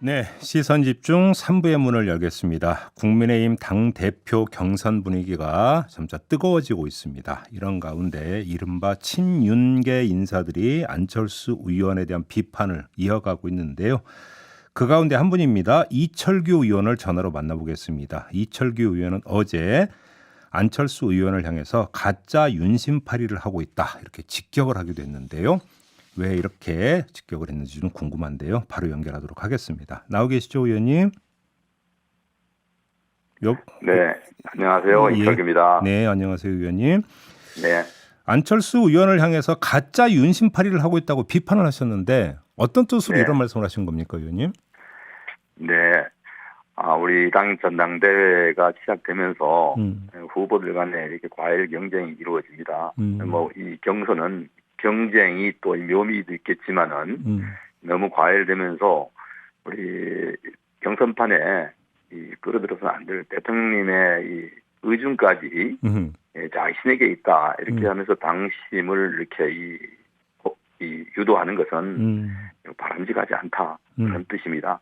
네, 시선집중 3부의 문을 열겠습니다. 국민의힘 당대표 경선 분위기가 점차 뜨거워지고 있습니다. 이런 가운데 이른바 친윤계 인사들이 안철수 의원에 대한 비판을 이어가고 있는데요. 그 가운데 한 분입니다. 이철규 의원을 전화로 만나보겠습니다. 이철규 의원은 어제 안철수 의원을 향해서 가짜 윤심팔이를 하고 있다, 이렇게 직격을 하기도 했는데요. 왜 이렇게 직격을 했는지 좀 궁금한데요. 바로 연결하도록 하겠습니다. 나오 계시죠, 의원님? 네, 안녕하세요. 이철규입니다. 네, 안녕하세요, 의원님. 네, 안철수 의원을 향해서 가짜 윤심팔이를 하고 있다고 비판을 하셨는데 어떤 뜻으로 네. 이런 말씀을 하신 겁니까, 의원님? 네. 우리 당 전당대회가 시작되면서 후보들 간에 이렇게 과일 경쟁이 이루어집니다. 이 경선은 경쟁이 또 묘미도 있겠지만은 너무 과열되면서 우리 경선판에 끌어들여서는 안 될 대통령님의 이 의중까지 자신에게 있다, 이렇게 하면서 당심을 이렇게 유도하는 것은 바람직하지 않다, 그런 뜻입니다.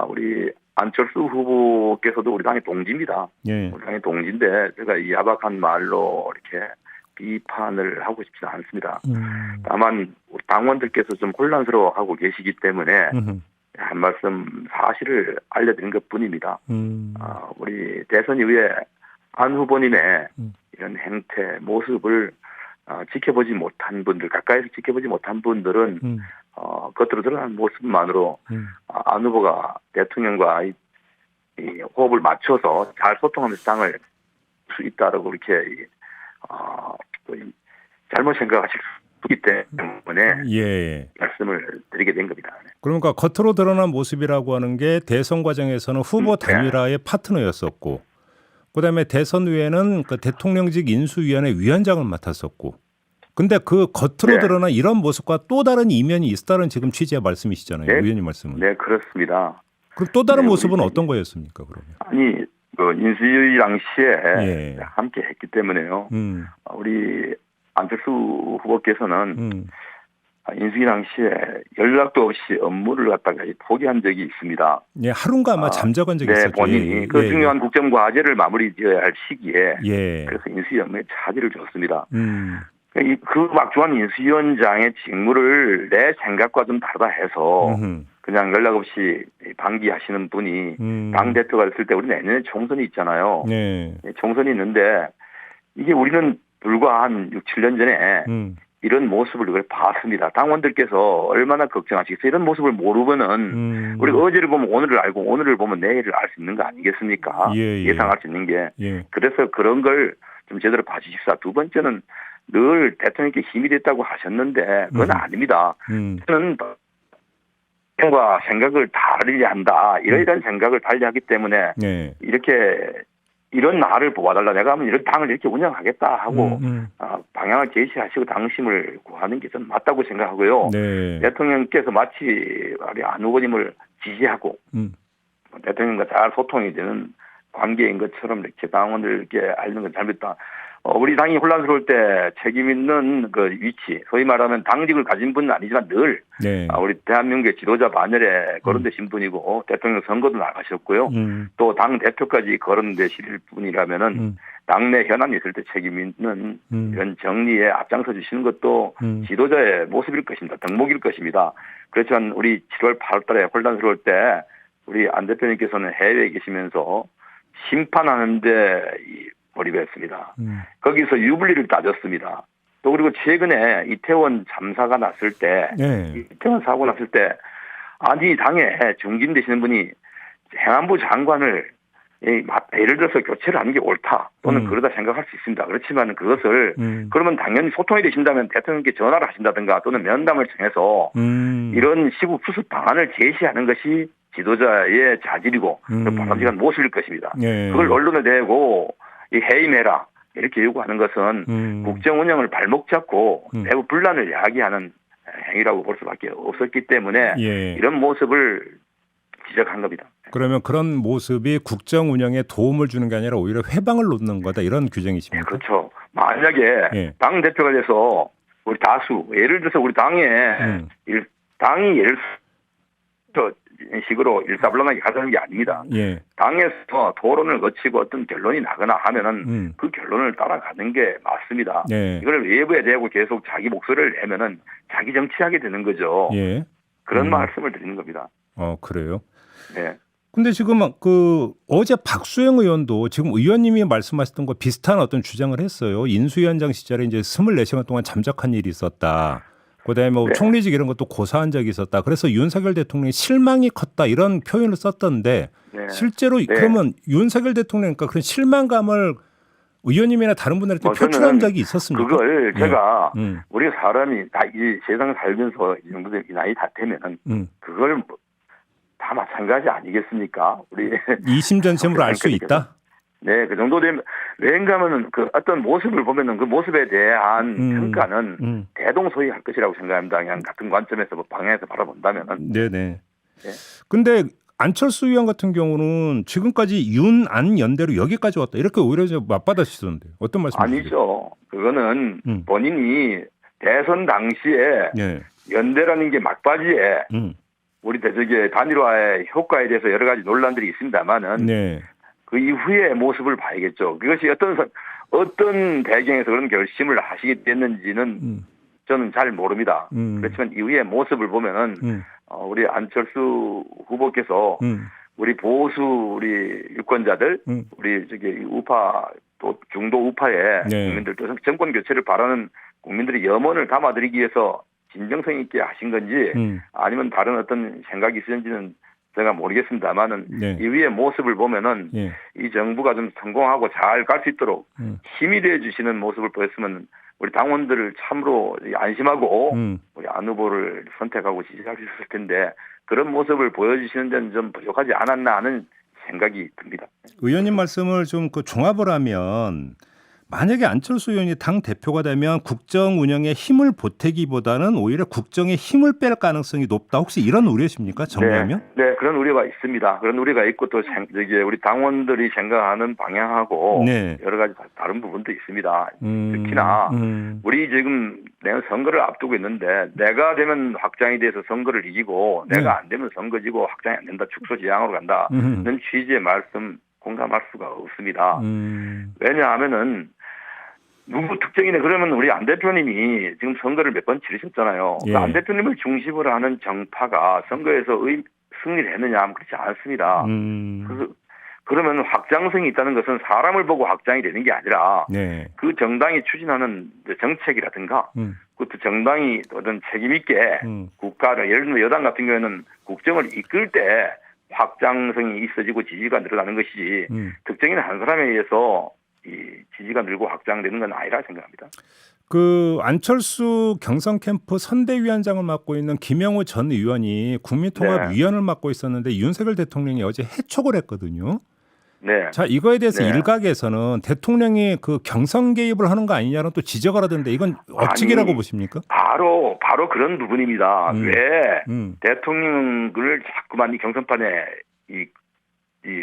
우리 안철수 후보께서도 우리 당의 동지입니다. 예. 우리 당의 동지인데 제가 이 야박한 말로 이렇게 비판을 하고 싶지는 않습니다. 다만 우리 당원들께서 좀 혼란스러워하고 계시기 때문에 한 말씀 사실을 알려드린 것뿐입니다. 우리 대선 이후에 안 후보님의 이런 행태, 모습을 지켜보지 못한 분들, 가까이서 지켜보지 못한 분들은 겉으로 드러난 모습만으로 안 후보가 대통령과 이 호흡을 맞춰서 잘 소통하면서 당을 수 있다라고 이렇게 잘못 생각하실 수 있기 때문에 예. 말씀을 드리게 된 겁니다. 그러니까 겉으로 드러난 모습이라고 하는 게 대선 과정에서는 후보 단일화의 파트너였었고, 그다음에 대선 후에는 그 대통령직 인수위원회 위원장을 맡았었고, 근데 그 겉으로 드러난 이런 모습과 또 다른 이면이 있다는 지금 취지의 말씀이시잖아요, 의원님 말씀은. 네, 그렇습니다. 그럼 또 다른 모습은 어떤 거였습니까, 그러면? 아니, 인수위 당시에 함께 했기 때문에요. 우리 안철수 후보께서는 인수위 당시에 연락도 없이 업무를 갖다가 포기한 적이 있습니다. 예, 하루인가 아마 잠적한 적이 있었죠. 본인이 그 중요한 국정 과제를 마무리 지어야 할 시기에 그래서 인수위 업무에 차질을 줬습니다. 그 막중한 인수위원장의 직무를 내 생각과 좀 다르다 해서 그냥 연락 없이 방기하시는 분이 당대표가 됐을 때 우리 내년에 총선이 있잖아요. 총선이 있는데 이게 우리는 불과 한 6, 7년 전에 이런 모습을 봤습니다. 당원들께서 얼마나 걱정하시겠어요. 이런 모습을 모르고는 우리가 어제를 보면 오늘을 알고 오늘을 보면 내일을 알 수 있는 거 아니겠습니까? 예상할 수 있는 게. 그래서 그런 걸 좀 제대로 봐주십사. 두 번째는 늘 대통령께 힘이 됐다고 하셨는데 그건 아닙니다. 저는 생각을 다르려 한다, 이러이러한 생각을 달리하기 때문에 이렇게 이런 나를 뽑아달라, 내가 하면 이런 당을 이렇게 운영하겠다 하고 방향을 제시하시고 당심을 구하는 게 좀 맞다고 생각하고요. 대통령께서 마치 안 후보님을 지지하고 대통령과 잘 소통이 되는 관계인 것처럼 이렇게 당원들께 알리는 건 잘못다. 우리 당이 혼란스러울 때 책임 있는 그 위치, 소위 말하면 당직을 가진 분은 아니지만 늘 우리 대한민국의 지도자 반열에 거론되신 분이고 대통령 선거도 나가셨고요. 또 당 대표까지 거론되실 분이라면은 당내 현안이 있을 때 책임 있는 이런 정리에 앞장서 주시는 것도 지도자의 모습일 것입니다. 덕목일 것입니다. 그렇지만 우리 7월 8월 달에 혼란스러울 때 우리 안 대표님께서는 해외에 계시면서 심판하는데 몰입했습니다. 거기서 유불리를 따졌습니다. 또 그리고 최근에 이태원 참사가 났을 때, 이태원 사고 났을 때, 아니 당에 중진되시는 분이 행안부 장관을 예를 들어서 교체를 하는 게 옳다 또는 그러다 생각할 수 있습니다. 그렇지만 그것을 그러면 당연히 소통이 되신다면 대통령께 전화를 하신다든가 또는 면담을 통해서 이런 시국 수습 방안을 제시하는 것이 지도자의 자질이고 바람직한 모습일 것입니다. 그걸 언론에 대고 해임해라 이렇게 요구하는 것은 국정 운영을 발목 잡고 내부 분란을 야기하는 행위라고 볼 수밖에 없었기 때문에 이런 모습을 지적한 겁니다. 그러면 그런 모습이 국정 운영에 도움을 주는 게 아니라 오히려 회방을 놓는 거다, 이런 규정이십니까? 그렇죠. 만약에 당 대표가 돼서 우리 다수, 예를 들어서 우리 당에 당이 예를 들어 식으로 일사불란하게 가자는 게 아닙니다. 예. 당에서 토론을 거치고 어떤 결론이 나거나 하면은 그 결론을 따라가는 게 맞습니다. 예. 이걸 외부에 대고 계속 자기 목소리를 내면은 자기 정치하게 되는 거죠. 예. 그런 말씀을 드리는 겁니다. 그래요? 네. 근데 지금 어제 박수영 의원도 지금 의원님이 말씀하셨던 거 비슷한 어떤 주장을 했어요. 인수위원장 시절에 이제 24시간 동안 잠적한 일이 있었다. 그다음에 뭐 네. 총리직 이런 것도 고사한 적이 있었다. 그래서 윤석열 대통령이 실망이 컸다 이런 표현을 썼던데 네. 실제로 그러면 윤석열 대통령 그러니까 그런 실망감을 의원님이나 다른 분들한테 표출한 적이 있었습니까? 그걸 제가 우리 사람이 다 이 세상 살면서 이 정도 이 나이 다 되면은 그걸 다 마찬가지 아니겠습니까? 우리 이심전심으로 알 수 있다. 네, 그 정도 되면 왜냐하면은 그 어떤 모습을 보면은 그 모습에 대한 평가는 대동소이할 것이라고 생각합니다. 그냥 같은 관점에서 방향에서 바라본다면은. 네네. 근데 안철수 의원 같은 경우는 지금까지 윤안 연대로 여기까지 왔다 이렇게 오히려 맞받아치던데 어떤 말씀이세요? 아니죠. 그거는 본인이 대선 당시에 연대라는 게 막바지에 우리 대적의 단일화의 효과에 대해서 여러 가지 논란들이 있습니다만은 그 이후의 모습을 봐야겠죠. 그것이 어떤 배경에서 그런 결심을 하시게 됐는지는 저는 잘 모릅니다. 그렇지만 이후의 모습을 보면은 우리 안철수 후보께서 우리 보수 우리 유권자들 우리 우파 또 중도 우파의 국민들 또 정권 교체를 바라는 국민들의 염원을 담아드리기 위해서 진정성 있게 하신 건지 아니면 다른 어떤 생각이 있었는지는 제가 모르겠습니다만은 이후의 모습을 보면은 이 정부가 좀 성공하고 잘 갈 수 있도록 힘이 돼 주시는 모습을 보였으면 우리 당원들을 참으로 안심하고 우리 안 후보를 선택하고 지지할 수 있을 텐데 그런 모습을 보여주시는 데는 좀 부족하지 않았나 하는 생각이 듭니다. 의원님 말씀을 좀 종합을 하면 만약에 안철수 의원이 당 대표가 되면 국정 운영에 힘을 보태기보다는 오히려 국정에 힘을 뺄 가능성이 높다. 혹시 이런 우려십니까? 정리하면? 네, 그런 우려가 있습니다. 그런 우려가 있고 또 이제 우리 당원들이 생각하는 방향하고 여러 가지 다른 부분도 있습니다. 특히나 우리 지금 내년 선거를 앞두고 있는데 내가 되면 확장이 돼서 선거를 이기고 내가 안 되면 선거 지고 확장이 안 된다. 축소 지향으로 간다는 취지의 말씀 공감할 수가 없습니다. 왜냐하면은 누구 특정이네 그러면 우리 안 대표님이 지금 선거를 몇 번 치르셨잖아요. 그 안 대표님을 중심으로 하는 정파가 선거에서 승리를 했느냐 하면 그렇지 않습니다. 그러면 확장성이 있다는 것은 사람을 보고 확장이 되는 게 아니라 그 정당이 추진하는 정책이라든가 그것도 정당이 어떤 책임 있게 국가를 예를 들면 여당 같은 경우에는 국정을 이끌 때 확장성이 있어지고 지지가 늘어나는 것이지 특정인 한 사람에 의해서 이 지지가 늘고 확장되는 건 아니라 생각합니다. 그 안철수 경선 캠프 선대위원장을 맡고 있는 김영우 전 의원이 국민통합위원을 맡고 있었는데 윤석열 대통령이 어제 해촉을 했거든요. 자, 이거에 대해서 일각에서는 대통령이 그 경선 개입을 하는 거 아니냐는 또 지적을 하던데 이건 억측이라고 보십니까? 바로 그런 부분입니다. 왜 대통령을 자꾸만 이 경선판에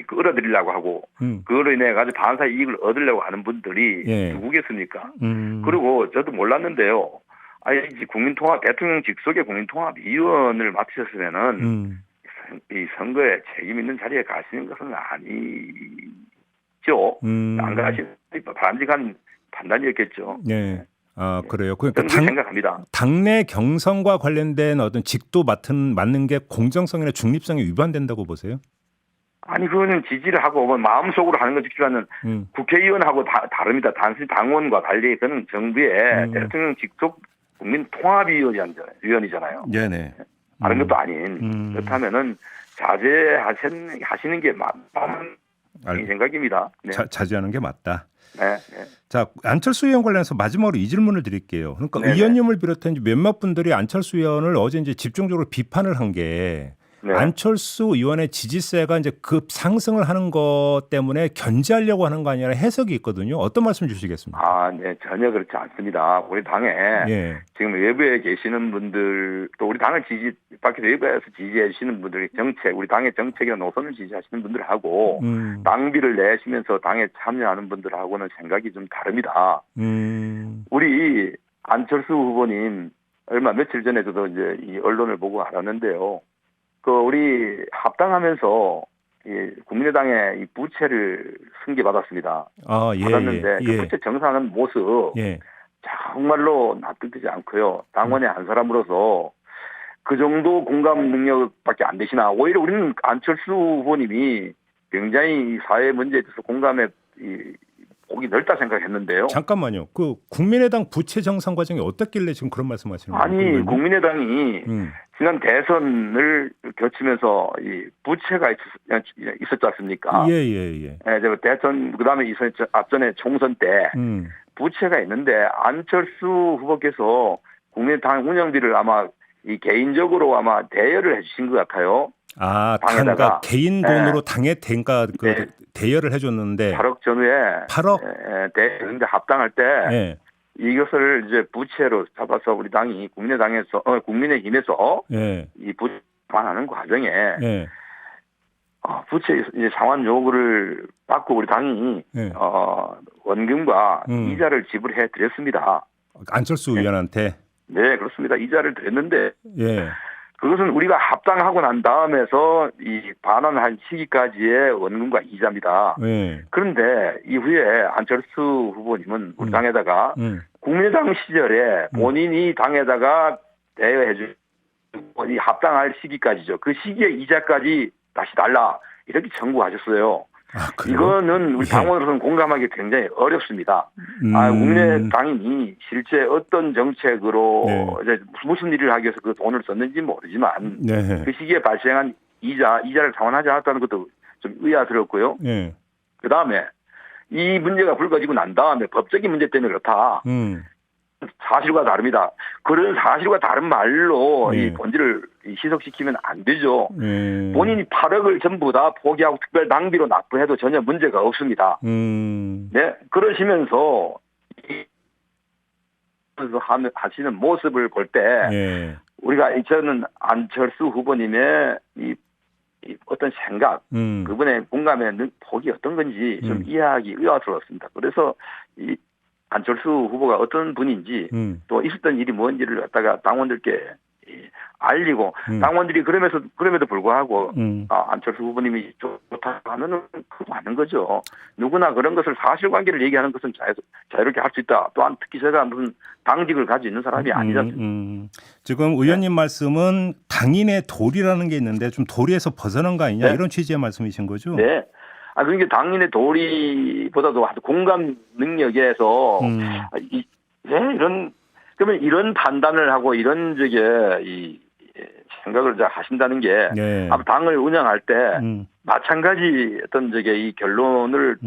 끌어들이려고 하고 그걸로 인해 가지고 반사 이익을 얻으려고 하는 분들이 누구겠습니까? 그리고 저도 몰랐는데요. 대통령 직속의 국민통합위원을 맡으셨으면은 이 선거에 책임 있는 자리에 가시는 것은 아니죠. 안 가시는 바람직한 판단이었겠죠. 그래요. 그러니까 생각합니다. 당내 경선과 관련된 어떤 직도 맡는 게 공정성이나 중립성에 위반된다고 보세요? 아니 그거는 지지를 하고 마음속으로 하는 것이지만은 국회의원하고 다릅니다. 단순히 당원과 달리 그는 정부의 대통령 직속 국민통합위원이잖아요. 다른 것도 아닌 그렇다면은 자제하시는 게 맞다는 생각입니다. 자제하는 게 맞다. 자, 안철수 의원 관련해서 마지막으로 이 질문을 드릴게요. 그러니까 의원님을 비롯한 몇몇 분들이 안철수 의원을 어제 이제 집중적으로 비판을 한 게 안철수 의원의 지지세가 이제 급 상승을 하는 것 때문에 견제하려고 하는 거 아니라 해석이 있거든요. 어떤 말씀 주시겠습니까? 전혀 그렇지 않습니다. 우리 당에 지금 외부에 계시는 분들 또 우리 당을 밖에서 외부에서 지지해 주시는 분들이 우리 당의 정책이나 노선을 지지하시는 분들하고 당비를 내시면서 당에 참여하는 분들하고는 생각이 좀 다릅니다. 우리 안철수 후보님 며칠 전에 저도 이제 이 언론을 보고 알았는데요. 우리 합당하면서 국민의당의 이 부채를 승계받았습니다. 받았는데 그 부채 정산하는 모습 정말로 납득되지 않고요. 당원의 한 사람으로서 그 정도 공감 능력밖에 안 되시나. 오히려 우리는 안철수 후보님이 굉장히 사회 문제에 대해서 공감의 폭이 넓다 생각했는데요. 잠깐만요. 그 국민의당 부채 정산 과정이 어떻길래 지금 그런 말씀하시는 거예요? 아니 국민의당이 지난 대선을 거치면서 이 부채가 있었지 않습니까? 예. 대선 그다음에 앞전에 총선 때 부채가 있는데 안철수 후보께서 국민의당 운영비를 아마 개인적으로 아마 대여를 해주신 것 같아요. 그러니까 개인 돈으로 당에 대여를 해줬는데 8억 전후에 8억 대여인데 합당할 때 이것을 이제 부채로 잡아서 우리 당이 국민의힘에서 이 부채 반하는 과정에 부채 이제 상환 요구를 받고 우리 당이 원금과 이자를 지불해 드렸습니다. 안철수 의원한테. 네, 그렇습니다. 이자를 드렸는데 그것은 우리가 합당하고 난 다음에서 이 반환한 시기까지의 원금과 이자입니다. 그런데 이후에 안철수 후보님은 우리 당에다가 국민의당 시절에 본인이 당에다가 대여해 주고 이 합당할 시기까지죠. 그 시기의 이자까지 다시 달라 이렇게 청구하셨어요. 이거는 우리 당원으로서는 공감하기 굉장히 어렵습니다. 국민의당이 실제 어떤 정책으로 이제 무슨 일을 하기 위해서 그 돈을 썼는지 모르지만 그 시기에 발생한 이자를 상환하지 않았다는 것도 좀 의아스럽고요. 그다음에 이 문제가 불거지고 난 다음에 법적인 문제 때문에 그렇다. 사실과 다릅니다. 그런 사실과 다른 말로 이 본질을 희석시키면 안 되죠. 본인이 8억을 전부 다 포기하고 특별 낭비로 납부해도 전혀 문제가 없습니다. 네, 그러시면서 하시는 모습을 볼 때 우리가 저는 안철수 후보님의 이 어떤 생각, 그분의 공감의 폭이 어떤 건지 좀 이해하기 의아스러웠습니다. 그래서 이 안철수 후보가 어떤 분인지 또 있었던 일이 뭔지를 갖다가 당원들께 알리고 당원들이 그럼에도 불구하고 안철수 후보님이 좋다고 하면은 그거 하는 거죠. 누구나 그런 것을 사실관계를 얘기하는 것은 자유롭게 할 수 있다. 또한 특히 제가 무슨 당직을 가지고 있는 사람이 아니잖습니까? 지금 의원님 말씀은 당인의 도리라는 게 있는데 좀 도리에서 벗어난 거 아니냐 이런 취지의 말씀이신 거죠? 네. 그러니까 당인의 도리보다도 공감 능력에서 그러면 이런 판단을 하고 이런 이 생각을 하신다는 게 아마 당을 운영할 때 마찬가지 어떤 이 결론을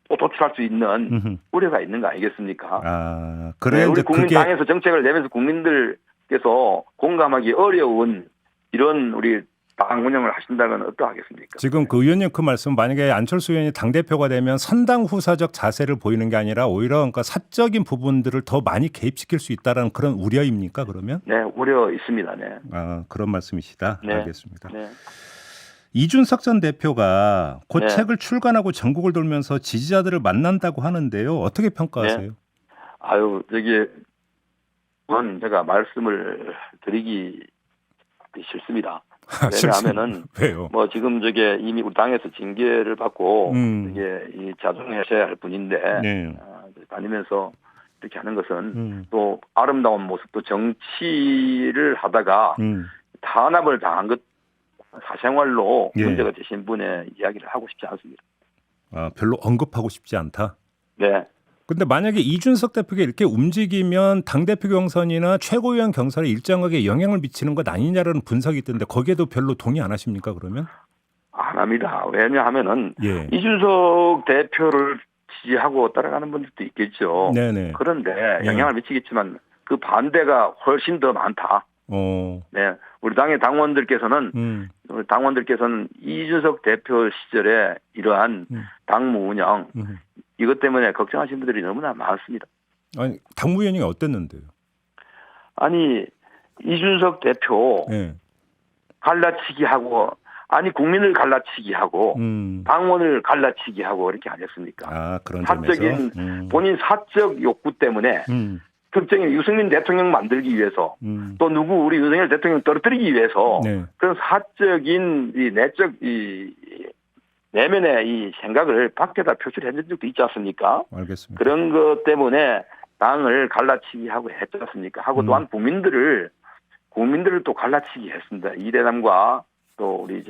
또 도출할 수 있는 우려가 있는 거 아니겠습니까? 그래 우리 국민당에서 정책을 내면서 국민들께서 공감하기 어려운 이런 우리 당 운영을 하신다면 어떠하겠습니까? 지금 그 의원님 그 말씀 만약에 안철수 의원이 당대표가 되면 선당 후사적 자세를 보이는 게 아니라 오히려 그러니까 사적인 부분들을 더 많이 개입시킬 수 있다는 그런 우려입니까 그러면? 네, 우려 있습니다. 네. 그런 말씀이시다. 네. 알겠습니다. 네. 이준석 전 대표가 그 책을 출간하고 전국을 돌면서 지지자들을 만난다고 하는데요. 어떻게 평가하세요? 제가 말씀을 드리기 싫습니다. 왜냐하면은 왜요? 지금 이미 우리 당에서 징계를 받고 이 자정 해제할 분인데 다니면서 이렇게 하는 것은 또 아름다운 모습 또 정치를 하다가 탄압을 당한 것 사생활로 문제가 되신 분의 이야기를 하고 싶지 않습니다. 별로 언급하고 싶지 않다. 네. 근데 만약에 이준석 대표가 이렇게 움직이면 당대표 경선이나 최고위원 경선에 일정하게 영향을 미치는 것 아니냐라는 분석이 있던데 거기에도 별로 동의 안 하십니까 그러면? 안 합니다. 왜냐하면은 이준석 대표를 지지하고 따라가는 분들도 있겠죠. 네네. 그런데 영향을 미치겠지만 그 반대가 훨씬 더 많다. 네, 우리 당의 당원들께서는 이준석 대표 시절에 이러한 당무 운영 이것 때문에 걱정하시는 분들이 너무나 많습니다. 아니 당무 운영이 어땠는데요? 아니 이준석 대표 갈라치기 하고 국민을 갈라치기 하고 당원을 갈라치기 하고 이렇게 안 했습니까? 그런 사적인 본인 사적 욕구 때문에 특정인 유승민 대통령 만들기 위해서 또 누구 우리 윤석열 대통령 떨어뜨리기 위해서 네. 그런 사적인 이 내적 이 내면의 이 생각을 밖에다 표출한 적도 있지 않습니까? 알겠습니다. 그런 것 때문에 당을 갈라치기 하고 했지 않습니까? 하고 또한 국민들을 또 갈라치기 했습니다. 이대남과 또 우리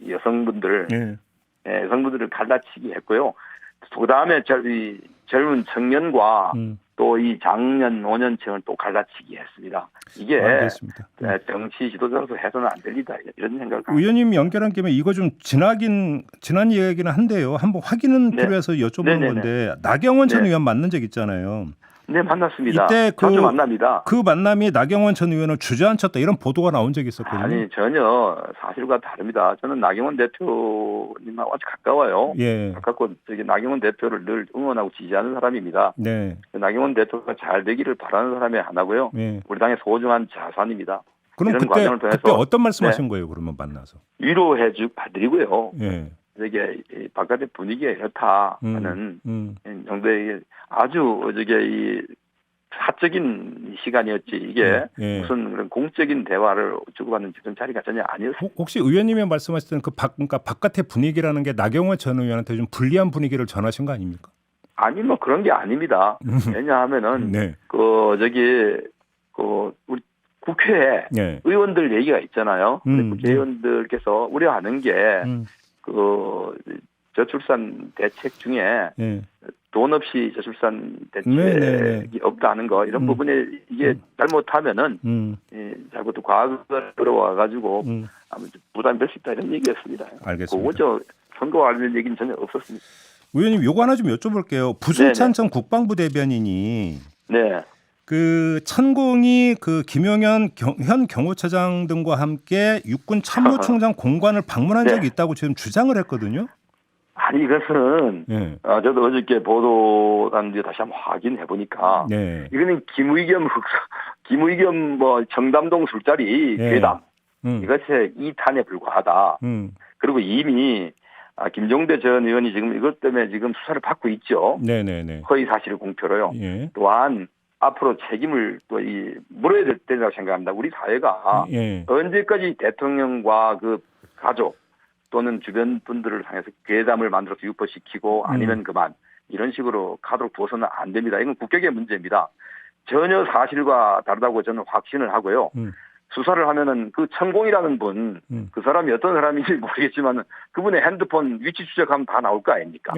여성분들, 네. 여성분들을 갈라치기 했고요. 그 다음에 젊은 청년과 또 이 장년, 노년층을 또 갈라치기 했습니다. 이게 알겠습니다. 정치 지도자로서 해서는 안 될리다 이런 생각을. 의원님 연결한 김에 이거 좀 지난 이야기는 한데요. 한번 확인은 네. 필요해서 여쭤보는 네네네. 건데 나경원 전 네. 의원 만난 적 있잖아요. 네, 만났습니다. 이때 자주 만납니다. 그 만남이 나경원 전 의원을 주저앉혔다 이런 보도가 나온 적이 있었거든요. 아니 전혀 사실과 다릅니다. 저는 나경원 대표님하고 아주 가까워요. 예. 가깝고 나경원 대표를 늘 응원하고 지지하는 사람입니다. 네. 나경원 대표가 잘 되기를 바라는 사람의 하나고요. 예. 우리 당의 소중한 자산입니다. 그럼 이런 과정을 통해서 그때 어떤 말씀하신 거예요? 그러면 만나서 위로해드리고요. 예. 이게 바깥의 분위기가 이렇다 하는 정도의 아주 이 사적인 시간이었지 이게 예. 무슨 그런 공적인 대화를 주고받는 그런 자리가 전혀 아니었어요. 혹시 의원님이 말씀하셨던 그러니까 바깥의 분위기라는 게 나경원 전 의원한테 좀 불리한 분위기를 전하신 거 아닙니까? 아니 뭐 그런 게 아닙니다. 왜냐하면은 네. 우리 국회에 네. 의원들 얘기가 있잖아요. 국회의원들께서 우려하는 게 저출산 대책 중에 돈 없이 저출산 대책이 없다는 거 이런 부분에 이게 잘못하면은 잘못 과거를 끌어와가지고 아무튼 부담이 될 수 있다 이런 얘기였습니다. 알겠습니다. 그거 선거 관련 얘기는 전혀 없었습니다. 의원님 요거 하나 좀 여쭤볼게요. 부승찬 전 국방부 대변인이 네. 그 천공이 그 김용현 현 경호처장 등과 함께 육군 참모총장 공관을 방문한 적이 있다고 지금 주장을 했거든요. 아니 이것은 저도 어저께 보도한 뒤에 다시 한번 확인해 보니까 이거는 김의겸 뭐 청담동 술자리 괴담 이것의 2탄에 불과하다. 그리고 이미 김종대 전 의원이 지금 이것 때문에 지금 수사를 받고 있죠. 네네네. 허위 사실 공표로요. 또한 앞으로 책임을 또 물어야 될 때라고 생각합니다. 우리 사회가 언제까지 대통령과 그 가족 또는 주변 분들을 향해서 괴담을 만들어서 유포시키고 아니면 그만 이런 식으로 가도록 두어서는 안 됩니다. 이건 국격의 문제입니다. 전혀 사실과 다르다고 저는 확신을 하고요. 수사를 하면은 그 천공이라는 분, 그 사람이 어떤 사람인지 모르겠지만 그분의 핸드폰 위치 추적하면 다 나올 거 아닙니까?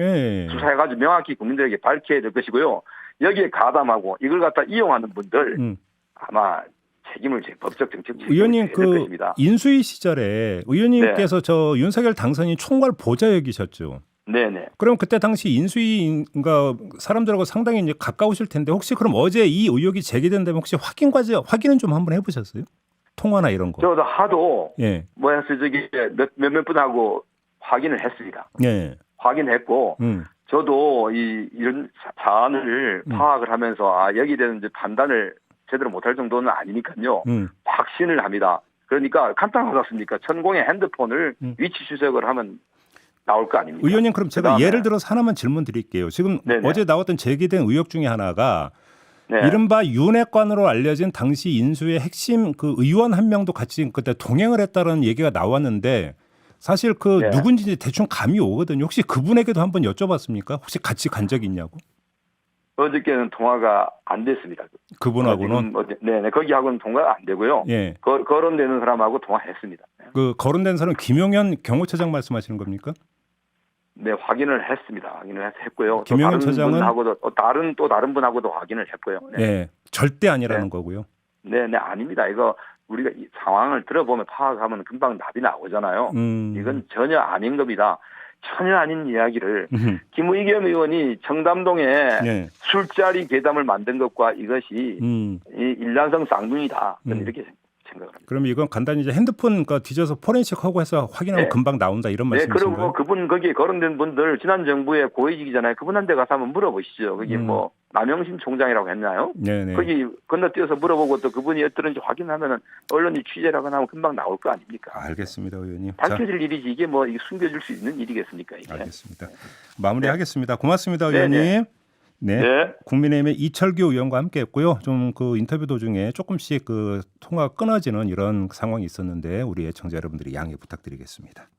수사해가지고 명확히 국민들에게 밝혀야 될 것이고요. 여기에 가담하고 이걸 갖다 이용하는 분들 아마 책임을 법적 정책 의원님 그 인수위 시절에 의원님께서 저 윤석열 당선인 총괄 보좌역이셨죠. 네네. 그럼 그때 당시 인수위가 사람들하고 상당히 이제 가까우실 텐데 혹시 그럼 어제 이 의혹이 제기된다면 혹시 확인은 좀 한번 해보셨어요? 통화나 이런 거. 저도 하도 몇몇 분하고 확인을 했습니다. 확인했고 저도 이런 사안을 파악을 하면서 여기에 대한 이제 판단을 제대로 못할 정도는 아니니까요. 확신을 합니다. 그러니까 간단하지 않습니까? 천공의 핸드폰을 위치 추적을 하면 나올 거 아닙니까? 의원님 그럼 제가 예를 들어서 하나만 질문 드릴게요. 지금 어제 나왔던 제기된 의혹 중에 하나가 이른바 윤핵관으로 알려진 당시 인수의 핵심 그 의원 한 명도 같이 그때 동행을 했다는 얘기가 나왔는데 사실 그 누군지 대충 감이 오거든요. 혹시 그분에게도 한번 여쭤봤습니까? 혹시 같이 간 적이 있냐고? 어저께는 통화가 안 됐습니다. 그분하고는? 네네. 거기하고는 통화가 안 되고요. 거론되는 사람하고 통화했습니다. 그 거론된 사람은 김용현 경호처장 말씀하시는 겁니까? 네, 확인을 했습니다. 확인을 했고요. 김용현 처장은 다른 분하고도 확인을 했고요. 절대 아니라는 거고요. 네, 아닙니다. 이거 우리가 이 상황을 들어보면 파악하면 금방 답이 나오잖아요. 이건 전혀 아닌 겁니다. 전혀 아닌 이야기를 김의겸 의원이 청담동에 술자리 괴담을 만든 것과 이것이 이 일란성 쌍둥이다. 저는 이렇게 생각을 합니다. 그럼 이건 간단히 이제 핸드폰 뒤져서 포렌식하고 해서 확인하면 금방 나온다 이런 말씀이신가요? 그리고 그분 거기에 거론된 분들 지난 정부의 고위직이잖아요. 그분한테 가서 한번 물어보시죠. 거기 뭐 남영신 총장이라고 했나요? 거기 건너뛰어서 물어보고 또 그분이 어떤지 확인하면은 언론이 취재라거나 하면 금방 나올 거 아닙니까? 알겠습니다, 의원님. 밝혀질 일이지 이게 뭐 숨겨질 수 있는 일이겠습니까? 이게. 알겠습니다. 마무리하겠습니다. 고맙습니다, 의원님. 네. 네. 국민의힘의 이철규 의원과 함께했고요. 좀 그 인터뷰 도중에 조금씩 그 통화가 끊어지는 이런 상황이 있었는데 우리 애청자 여러분들이 양해 부탁드리겠습니다.